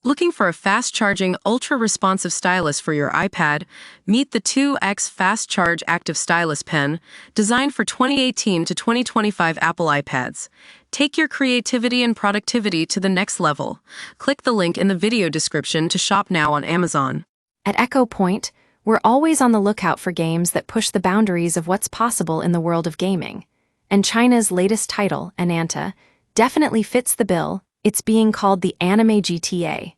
Looking for a fast-charging, ultra-responsive stylus for your iPad? Meet the 2X Fast Charge Active Stylus Pen, designed for 2018 to 2025 Apple iPads. Take your creativity and productivity to the next level. Click the link in the video description to shop now on Amazon. At Echo Point, we're always on the lookout for games that push the boundaries of what's possible in the world of gaming. And China's latest title, Ananta, definitely fits the bill. It's being called the Anime GTA.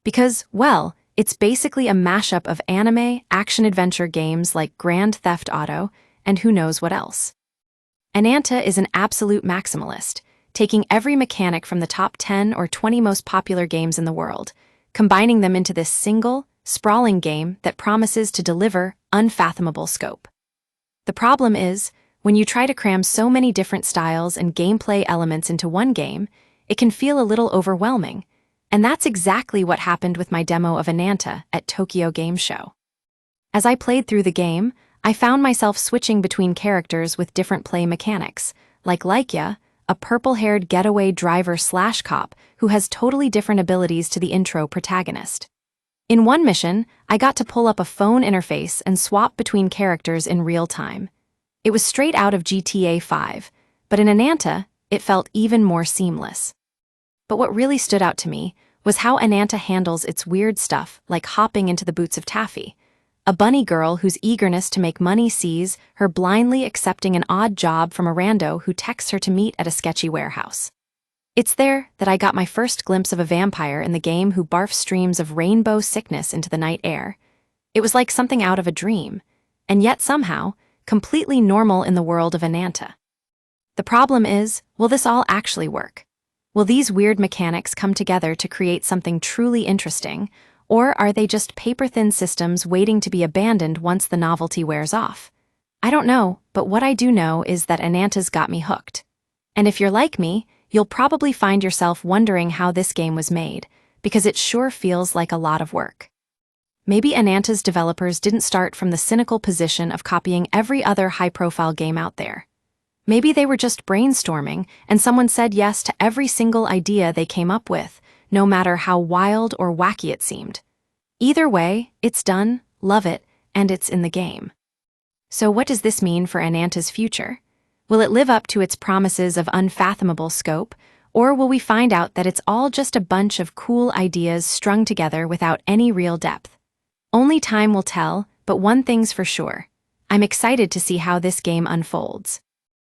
Because, well, it's basically a mashup of anime, action-adventure games like Grand Theft Auto, and who knows what else. Ananta is an absolute maximalist, taking every mechanic from the top 10 or 20 most popular games in the world, combining them into this single, sprawling game that promises to deliver unfathomable scope. The problem is, when you try to cram so many different styles and gameplay elements into one game, it can feel a little overwhelming, and that's exactly what happened with my demo of Ananta at Tokyo Game Show. As I played through the game, I found myself switching between characters with different play mechanics, like Laikia, a purple-haired getaway driver/cop who has totally different abilities to the intro protagonist. In one mission, I got to pull up a phone interface and swap between characters in real time. It was straight out of GTA 5, but in Ananta, it felt even more seamless. But what really stood out to me was how Ananta handles its weird stuff, like hopping into the boots of Taffy, a bunny girl whose eagerness to make money sees her blindly accepting an odd job from a rando who texts her to meet at a sketchy warehouse. It's there that I got my first glimpse of a vampire in the game who barfs streams of rainbow sickness into the night air. It was like something out of a dream, and yet somehow, completely normal in the world of Ananta. The problem is, will this all actually work? Will these weird mechanics come together to create something truly interesting, or are they just paper-thin systems waiting to be abandoned once the novelty wears off? I don't know, but what I do know is that Ananta's got me hooked. And if you're like me, you'll probably find yourself wondering how this game was made, because it sure feels like a lot of work. Maybe Ananta's developers didn't start from the cynical position of copying every other high-profile game out there. Maybe they were just brainstorming, and someone said yes to every single idea they came up with, no matter how wild or wacky it seemed. Either way, it's done, love it, and it's in the game. So what does this mean for Ananta's future? Will it live up to its promises of unfathomable scope, or will we find out that it's all just a bunch of cool ideas strung together without any real depth? Only time will tell, but one thing's for sure. I'm excited to see how this game unfolds.